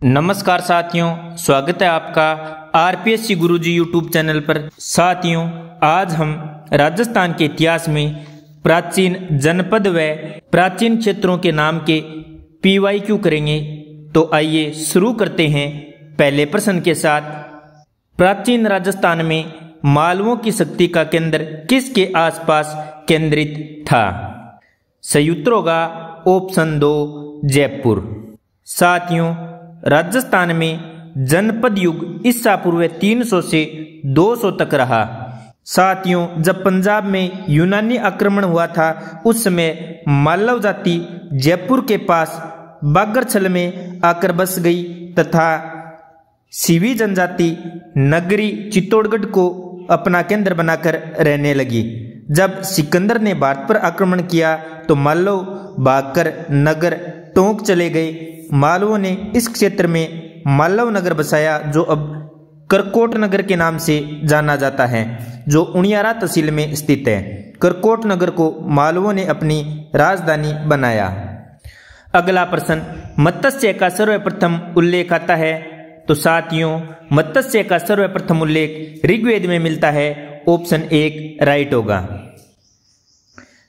नमस्कार साथियों, स्वागत है आपका आरपीएससी गुरुजी यूट्यूब चैनल पर। साथियों, आज हम राजस्थान के इतिहास में प्राचीन जनपद व प्राचीन क्षेत्रों के नाम के पीवाईक्यू करेंगे। तो आइए शुरू करते हैं पहले प्रश्न के साथ। प्राचीन राजस्थान में मालवों की शक्ति का केंद्र किसके आसपास केंद्रित था? सही उत्तर होगा ऑप्शन 2 जयपुर। साथियों, राजस्थान में जनपद युग ईसा पूर्व 300 से 200 तक रहा। साथियों, जब पंजाब में यूनानी आक्रमण हुआ था उस समय मालव जाति जयपुर के पास बागरछल में आकर बस गई तथा सीवी जनजाति नगरी चित्तौड़गढ़ को अपना केंद्र बनाकर रहने लगी। जब सिकंदर ने भारत पर आक्रमण किया तो मालव भागकर नगर टोंक चले गए। मालवों ने इस क्षेत्र में मालव नगर बसाया जो अब करकोट नगर के नाम से जाना जाता है, जो उनियारा तहसील में स्थित है। करकोट नगर को मालवों ने अपनी राजधानी बनाया। अगला प्रश्न, मत्स्य का सर्वप्रथम उल्लेख आता है। तो साथियों, मत्स्य का सर्वप्रथम उल्लेख ऋग्वेद में मिलता है। ऑप्शन 1 राइट होगा।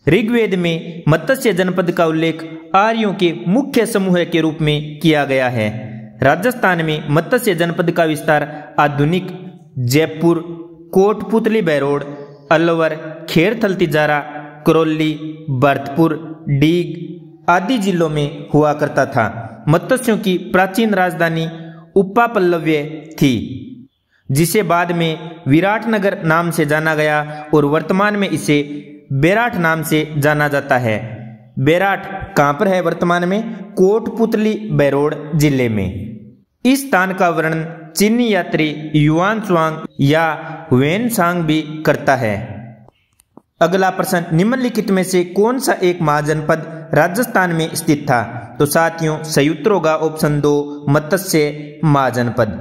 ऋग्वेद में मत्स्य जनपद का उल्लेख आर्यों के मुख्य समूह के रूप में किया गया है। राजस्थान में मत्स्य जनपद का विस्तार आधुनिक जयपुर, कोटपुतली बहरोड, अलवर, खेड़थल तिजारा, करौली, भरतपुर, डीग आदि जिलों में हुआ करता था। मत्स्यों की प्राचीन राजधानी उप्पा पल्लव्य थी, जिसे बाद में विराटनगर नाम से जाना गया और वर्तमान में इसे बेराट नाम से जाना जाता है। बेराट कहाँ पर है वर्तमान में? कोटपुतली बहरोड जिले में। इस स्थान का वर्णन चीनी यात्री युआन त्सुआंग या वेन सांग भी करता है। अगला प्रश्न, निम्नलिखित में से कौन सा एक महाजनपद राजस्थान में स्थित था? तो साथियों, सही उत्तर होगा ऑप्शन 2 मत्स्य महाजनपद।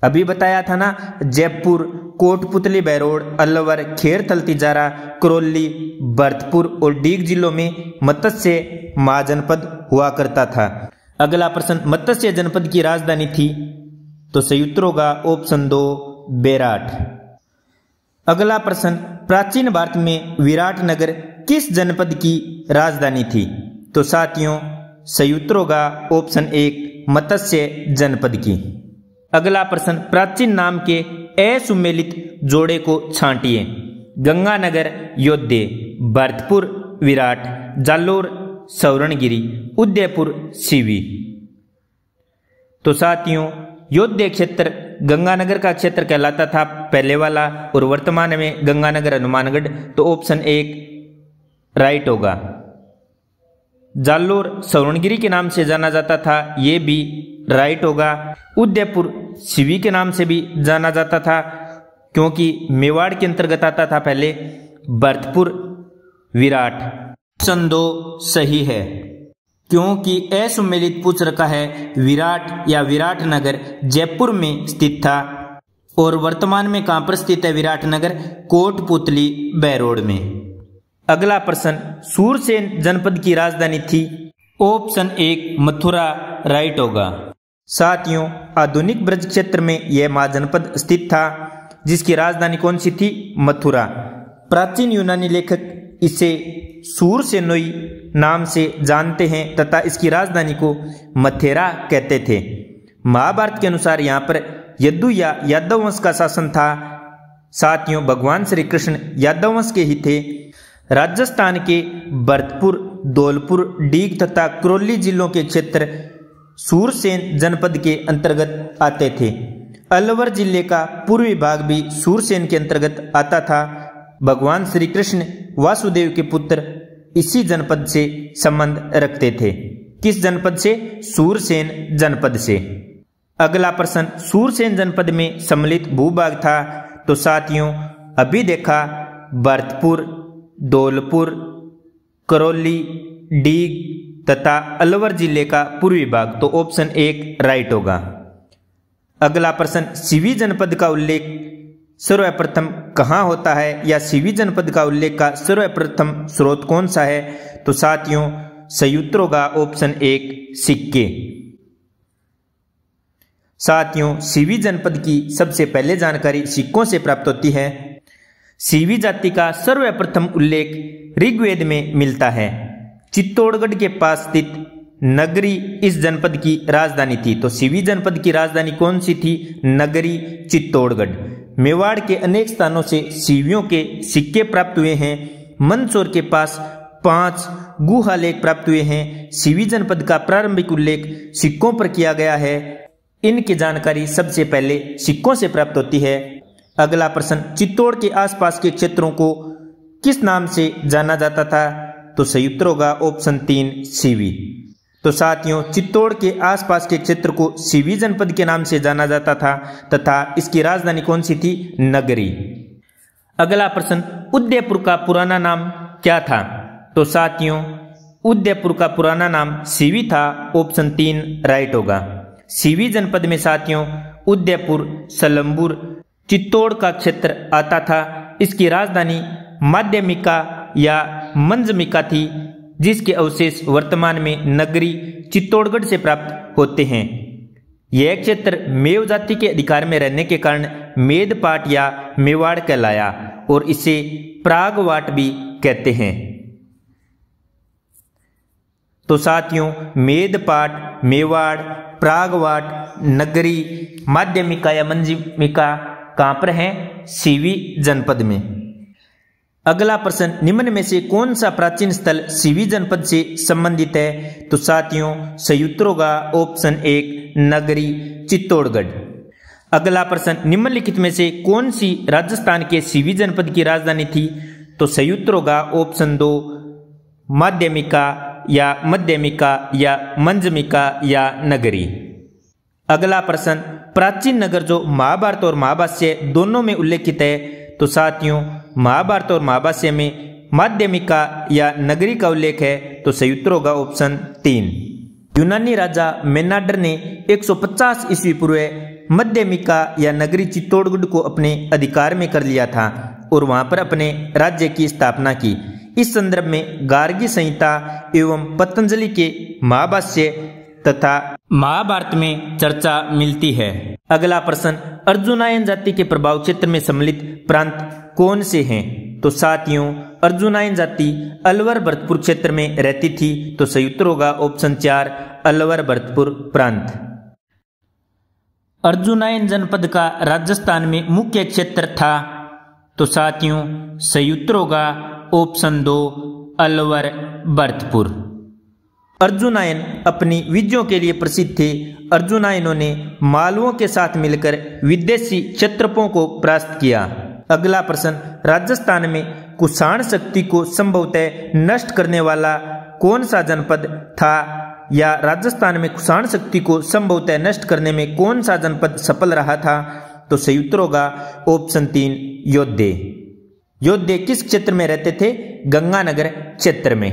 अभी बताया था ना, जयपुर, कोटपुतली बहरोड, अलवर, खेड़थल तिजारा, करौली, भरतपुर और डीग जिलों में मत्स्य महाजनपद हुआ करता था। अगला प्रश्न, मत्स्य जनपद की राजधानी थी? तो सही उत्तर होगा ऑप्शन 2 बेराट। अगला प्रश्न, प्राचीन भारत में विराटनगर किस जनपद की राजधानी थी? तो साथियों, सही उत्तर होगा ऑप्शन 1 मत्स्य जनपद की। अगला प्रश्न, प्राचीन नाम के असुमेलित जोड़े को छांटिए। गंगानगर योद्धे, भरतपुर विराट, जालोर सौरणगिरी, उदयपुर सीवी। तो साथियों, योद्धे क्षेत्र गंगानगर का क्षेत्र कहलाता था पहले वाला, और वर्तमान में गंगानगर हनुमानगढ़। तो ऑप्शन 1 राइट होगा। जालोर सौरणगिरी के नाम से जाना जाता था, ये भी राइट होगा। उदयपुर सीवी के नाम से भी जाना जाता था क्योंकि मेवाड़ के अंतर्गत आता था पहले। भरतपुर विराट। ऑप्शन 2 सही है क्योंकि असुमेलित पूछ रखा है। विराट या विराटनगर जयपुर में स्थित था और वर्तमान में कहां पर स्थित है विराटनगर? कोटपुतली बहरोड में। अगला प्रश्न, सूरसेन जनपद की राजधानी थी? ऑप्शन 1 मथुरा राइट होगा। साथियों, आधुनिक ब्रज क्षेत्र में यह महाजनपद स्थित था जिसकी राजधानी कौन सी थी? मथुरा। प्राचीन यूनानी लेखक इसे सूरसेनोई नाम से जानते हैं तथा इसकी राजधानी को मथेरा कहते थे। महाभारत के अनुसार यहाँ पर यदु या यादव वंश का शासन था। साथियों, भगवान श्री कृष्ण यादव वंश के ही थे। राजस्थान के भरतपुर, धौलपुर, डीग तथा करौली जिलों के क्षेत्र सूरसेन जनपद के अंतर्गत आते थे। अलवर जिले का पूर्वी भाग भी सूरसेन के अंतर्गत आता था। भगवान श्री कृष्ण वासुदेव के पुत्र इसी जनपद से संबंध रखते थे। किस जनपद से? सूरसेन जनपद से। अगला प्रश्न, सूरसेन जनपद में सम्मिलित भूभाग था? तो साथियों, अभी देखा भरतपुर, धौलपुर, करौली, डीग तथा अलवर जिले का पूर्वी भाग। तो ऑप्शन 1 राइट होगा। अगला प्रश्न, सीवी जनपद का उल्लेख सर्वप्रथम कहाँ होता है या सीवी जनपद का उल्लेख का सर्वप्रथम स्रोत कौन सा है? तो साथियों, सही उत्तर होगा ऑप्शन 1 सिक्के। साथियों, सीवी जनपद की सबसे पहले जानकारी सिक्कों से प्राप्त होती है। सीवी जाति का सर्वप्रथम उल्लेख ऋग्वेद में मिलता है। चित्तौड़गढ़ के पास स्थित नगरी इस जनपद की राजधानी थी। तो सीवी जनपद की राजधानी कौन सी थी? नगरी चित्तौड़गढ़। मेवाड़ के अनेक स्थानों से सीवियों के सिक्के प्राप्त हुए हैं। मंदसौर के पास 5 गुहालेख प्राप्त हुए हैं। सीवी जनपद का प्रारंभिक उल्लेख सिक्कों पर किया गया है। इनकी जानकारी सबसे पहले सिक्कों से प्राप्त होती है। अगला प्रश्न, चित्तौड़ के आसपास के क्षेत्रों को किस नाम से जाना जाता था? तो सही उत्तर होगा ऑप्शन 3 सीवी। तो साथियों, चित्तौड़ के आसपास के क्षेत्र को सीवी जनपद के नाम से जाना जाता था तथा इसकी राजधानी कौन सी थी? नगरी। अगला प्रश्न, उदयपुर का पुराना नाम क्या था? तो साथियों, उदयपुर का पुराना नाम सीवी था। ऑप्शन 3 राइट होगा। सीवी जनपद में साथियों उदयपुर, सलम्बुर, चित्तौड़ का क्षेत्र आता था। इसकी राजधानी माध्यमिका या मंजमिका थी, जिसके अवशेष वर्तमान में नगरी चित्तौड़गढ़ से प्राप्त होते हैं। यह क्षेत्र मेव जाति के अधिकार में रहने के कारण मेदपाट या मेवाड़ कहलाया और इसे प्रागवाट भी कहते हैं। तो साथियों, मेदपाट, मेवाड़, प्रागवाट, नगरी, माध्यमिका या मंजमिका कहां पर है? सीवी जनपद में। अगला प्रश्न, निम्न में से कौन सा प्राचीन स्थल सीवी जनपद से संबंधित है? तो साथियों, सही उत्तर होगा ऑप्शन 1 नगरी चित्तौड़गढ़। अगला प्रश्न, निम्नलिखित में से कौन सी राजस्थान के सीवी जनपद की राजधानी थी? तो सही उत्तर होगा ऑप्शन 2 माध्यमिका या मंजमिका या नगरी। अगला प्रश्न, प्राचीन नगर जो महाभारत और महाभाष्य दोनों में उल्लेखित है। तो साथियों, महाभारत और महाभाष्य में माध्यमिका या नगरी का उल्लेख है। तो सही उत्तर होगा ऑप्शन 3। यूनानी राजा मेनाडर ने 150 ईस्वी पूर्व माध्यमिका या नगरी चित्तौड़गढ़ को अपने अधिकार में कर लिया था और वहां पर अपने राज्य की स्थापना की। इस संदर्भ में गार्गी संहिता एवं पतंजलि के महाभाष्य तथा महाभारत में चर्चा मिलती है। अगला प्रश्न, अर्जुनायन जाति के प्रभाव क्षेत्र में सम्मिलित प्रांत कौन से हैं? तो साथियों, अर्जुनायन जाति अलवर भरतपुर क्षेत्र में रहती थी। तो सही उत्तर होगा ऑप्शन 4 अलवर भरतपुर प्रांत। अर्जुनायन जनपद का राजस्थान में मुख्य क्षेत्र था। तो साथियों, सही उत्तर होगा ऑप्शन 2 अलवर भरतपुर। अर्जुनायन अपनी विजयों के लिए प्रसिद्ध थे। अर्जुनायनों ने मालवों के साथ मिलकर विदेशी क्षत्रपों को परास्त किया। अगला प्रश्न, राजस्थान में कुषाण शक्ति को संभवतः नष्ट करने वाला कौन सा जनपद था? या राजस्थान में कुषाण शक्ति को संभवतः नष्ट करने में कौन सा जनपद सफल रहा था? तो सही उत्तर होगा ऑप्शन 3 योद्धे। योद्धे किस क्षेत्र में रहते थे? गंगानगर क्षेत्र में।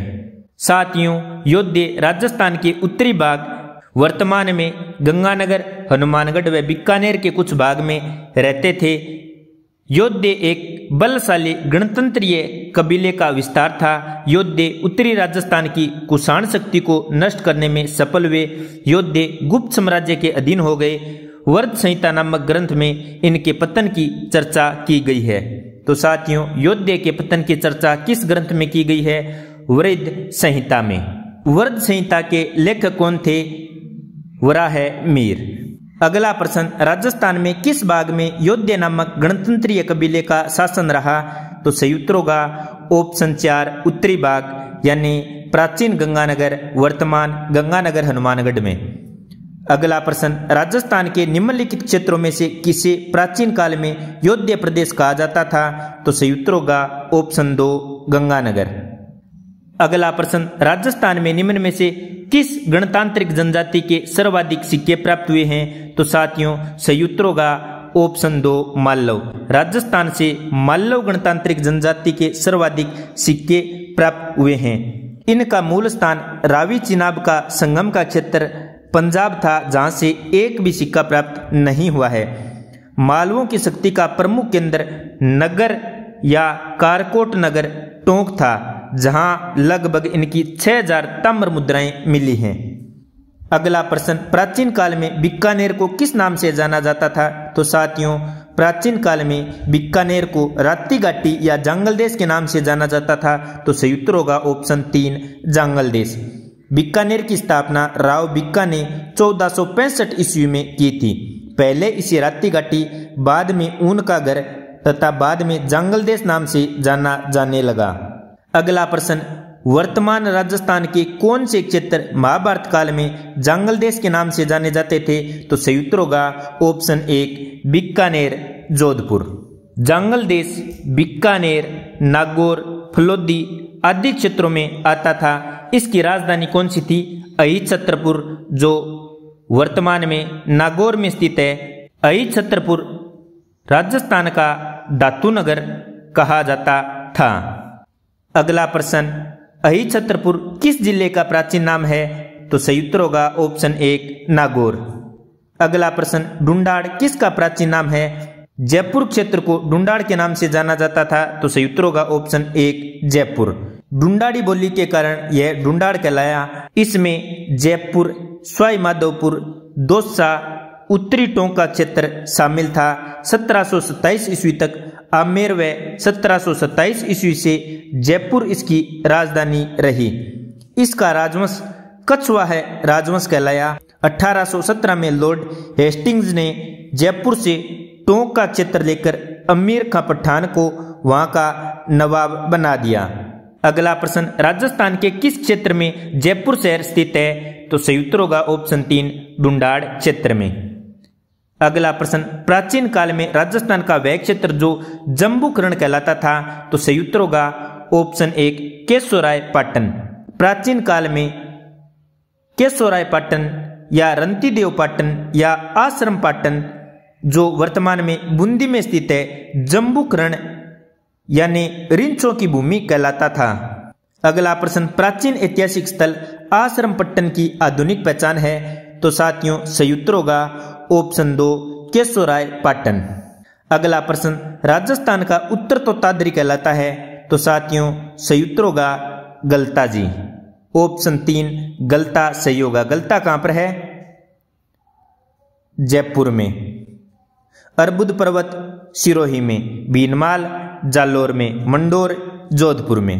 साथियों, योद्धे राजस्थान के उत्तरी भाग, वर्तमान में गंगानगर, हनुमानगढ़ व बीकानेर के कुछ भाग में रहते थे। योद्धे एक बलशाली गणतंत्रीय कबीले का विस्तार था। योद्धे उत्तरी राजस्थान की कुषाण शक्ति को नष्ट करने में सफल हुए। योद्धे गुप्त साम्राज्य के अधीन हो गए। वर्ध संहिता नामक ग्रंथ में इनके पतन की चर्चा की गई है। तो साथियों, योद्धे के पतन की चर्चा किस ग्रंथ में की गई है? वृद्ध संहिता में। वर्ध संहिता के लेखक कौन थे? वराहमिहिर। अगला प्रश्न, राजस्थान में किस भाग में योद्धे नामक गणतंत्रीय कबीले का शासन रहा? तो सही उत्तर होगा ऑप्शन 4 उत्तरी भाग, यानी प्राचीन गंगानगर, वर्तमान गंगानगर हनुमानगढ़ में। अगला प्रश्न, राजस्थान के निम्नलिखित क्षेत्रों में से किसे प्राचीन काल में योद्धे प्रदेश कहा जाता था? तो सही उत्तर होगा ऑप्शन 2 गंगानगर। अगला प्रश्न, राजस्थान में निम्न में से किस गणतांत्रिक जनजाति के सर्वाधिक सिक्के प्राप्त हुए हैं? तो साथियों, सही उत्तर होगा ऑप्शन 2 मालव। राजस्थान से मालव गणतांत्रिक जनजाति के सर्वाधिक सिक्के प्राप्त हुए हैं। इनका मूल स्थान रावी चिनाब का संगम का क्षेत्र पंजाब था, जहां से एक भी सिक्का प्राप्त नहीं हुआ है। मालवों की शक्ति का प्रमुख केंद्र नगर या कारकोट नगर टोंक था, जहां लगभग इनकी 6000 ताम्र मुद्राएं मिली हैं। अगला प्रश्न, प्राचीन काल में बीकानेर को किस नाम से जाना जाता था? तो साथियों, प्राचीन काल में बीकानेर को रात्ती घाटी या जांगल देश के नाम से जाना जाता था। तो सही उत्तर होगा ऑप्शन 3 जांगल देश। बीकानेर की स्थापना राव बीका ने 1465 ईस्वी में की थी। पहले इसे रात्ती घाटी, बाद में ऊन का घर तथा बाद में जांगल देश नाम से जाना जाने लगा। अगला प्रश्न, वर्तमान राजस्थान के कौन से क्षेत्र महाभारत काल में जांगल देश के नाम से जाने जाते थे? तो सही उत्तर होगा ऑप्शन 1 बीकानेर, जोधपुर। जांगल देश बीकानेर, नागौर, फलोदी आदि क्षेत्रों में आता था। इसकी राजधानी कौन सी थी? अहिर छत्रपुर, जो वर्तमान में नागौर में स्थित है। अहिर छत्रपुर राजस्थान का धातु नगर कहा जाता था। अगला प्रश्न, अहिर छत्रपुर किस जिले का प्राचीन नाम है? तो सही उत्तर होगा ऑप्शन 1 नागौर। अगला प्रश्न, ढूंढाड़ किसका प्राचीन नाम है? जयपुर क्षेत्र को ढूंढाड़ के नाम से जाना जाता था। तो सही उत्तर होगा ऑप्शन 1 जयपुर। ढूंढाड़ी बोली के कारण यह ढूंढाड़ कहलाया। इसमें जयपुर, सवाई माधोपुर, दौसा, उत्तरी टोंक का क्षेत्र शामिल था। 1727 ईस्वी तक आमेर व 1727 ईस्वी से जयपुर इसकी राजधानी रही। इसका राजवंश कछवाहा है राजवंश कहलाया। 1817 में लॉर्ड हेस्टिंग्स ने जयपुर से टोंक का क्षेत्र लेकर अमीर खां पठान को वहां का नवाब बना दिया। अगला प्रश्न, राजस्थान के किस क्षेत्र में जयपुर शहर स्थित है? तो सही उत्तर होगा ऑप्शन 3 ढूंढाड़ क्षेत्र में। अगला प्रश्न, प्राचीन काल में राजस्थान का वह क्षेत्र जो जम्बूकरण कहलाता था। तो सही उत्तर होगा ऑप्शन 1 केशोराय पाटन। प्राचीन काल में केशोराय पाटन या रंतीदेव पाटन या आश्रम पाटन, जो वर्तमान में बूंदी में स्थित है, जम्बूकरण यानी रिंचों की भूमि कहलाता था। अगला प्रश्न, प्राचीन ऐतिहासिक स्थल आश्रम पट्टन की आधुनिक पहचान है। तो साथियों, सही उत्तर होगा ऑप्शन 2 केशोराय पाटन। अगला प्रश्न, राजस्थान का उत्तर तोताद्री कहलाता है। तो साथियों, सही उत्तर होगा गलता। ऑप्शन 3 गलता सही होगा। गलता कहां पर है? जयपुर में। अर्बुद पर्वत सिरोही में, भीनमाल जालोर में, मंडोर जोधपुर में।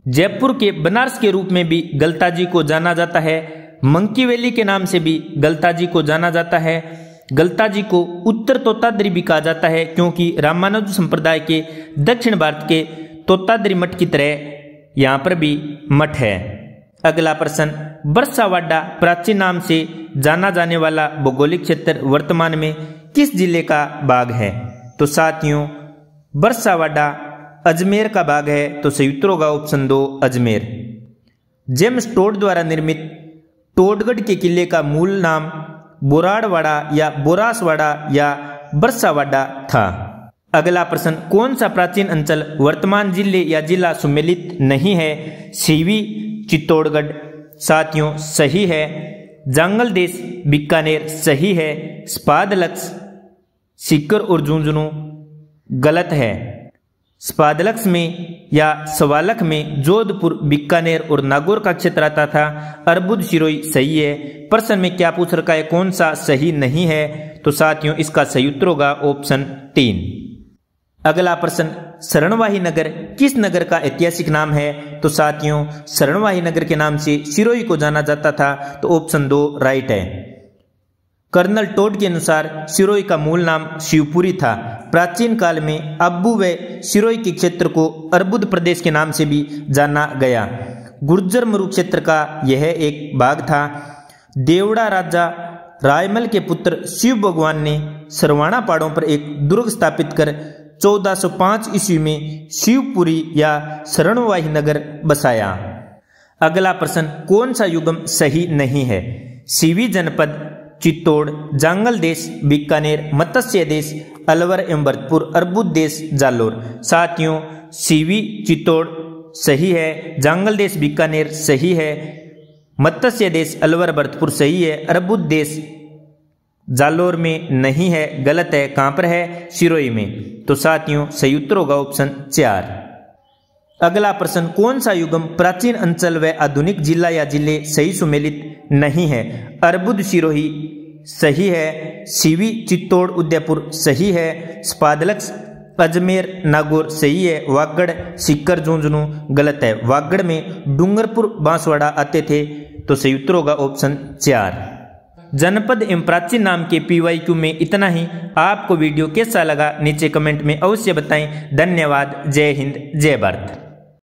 जयपुर के बनारस के रूप में भी गलताजी को जाना जाता है। मंकी वैली के नाम से भी गलताजी को जाना जाता है। गलताजी को उत्तर तोताद्री भी कहा जाता है, क्योंकि रामानुज संप्रदाय के दक्षिण भारत के तोताद्री मठ की तरह यहाँ पर भी मठ है। अगला प्रश्न, बरसावाडा प्राचीन नाम से जाना जाने वाला भौगोलिक क्षेत्र वर्तमान में किस जिले का भाग है? तो साथियों, बरसावाडा अजमेर का भाग है। तो सही उत्तर होगा ऑप्शन 2 अजमेर। जेम्स टोड द्वारा निर्मित टोडगढ़ के किले का मूल नाम बोराड़वाड़ा या बोरासवाड़ा या बरसावाडा था। अगला प्रश्न, कौन सा प्राचीन अंचल वर्तमान जिले या जिला सुमेलित नहीं है? सीवी चित्तौड़गढ़ साथियों सही है। जांगल देश बीकानेर सही है। स्पादलक्स, सीकर और झुंझुनू गलत है। स्पादलक्स में या सवालक में जोधपुर, बीकानेर और नागौर का क्षेत्र आता था। अर्बुद सिरोही सही है। प्रश्न में क्या पूछ रखा है, कौन सा सही नहीं है? तो साथियों, इसका सही उत्तर होगा ऑप्शन 3। अगला प्रश्न, शरणवाही नगर किस नगर का ऐतिहासिक नाम है? तो साथियों, शरणवाही नगर के नाम से सिरोही को जाना जाता था। तो ऑप्शन 2 राइट है। कर्नल टोड के अनुसार सिरोही का मूल नाम शिवपुरी था। प्राचीन काल में अब्बू व सिरोही के क्षेत्र को अर्बुद प्रदेश के नाम से भी जाना गया। गुर्जर मरु क्षेत्र का यह एक भाग था। देवड़ा राजा रायमल के पुत्र शिव भगवान ने सरवाणा पहाड़ों पर एक दुर्ग स्थापित कर 1405 ईस्वी में शिवपुरी या शरणवाही नगर बसाया। अगला प्रश्न, कौन सा युग्म सही नहीं है? सीवी जनपद, चित्तौड़, जांगल देश बीकानेर, मत्स्य देश अलवर एवं भरतपुर, अर्बुद देश जालोर। साथियों, सीवी चित्तौड़ सही है। जांगल देश बीकानेर सही है। मत्स्य देश अलवर भरतपुर सही है। अर्बुद देश जालोर में नहीं है, गलत है। कहां पर है? सिरोही में। तो साथियों, सही उत्तर होगा ऑप्शन 4। अगला प्रश्न, कौन सा युगम प्राचीन अंचल व आधुनिक जिला या जिले सही सुमेलित नहीं है? अर्बुद सिरोही सही है, सीवी चित्तौड़ उदयपुर सही है, स्पादलक्स अजमेर नागौर सही है, वागड़ सीकर झुंझुनू गलत है। वागड़ में डूंगरपुर बांसवाड़ा आते थे, तो सही उत्तर होगा ऑप्शन 4। जनपद एवं प्राचीन नाम के PYQ में इतना ही। आपको वीडियो कैसा लगा नीचे कमेंट में अवश्य बताएं। धन्यवाद। जय हिंद, जय भारत।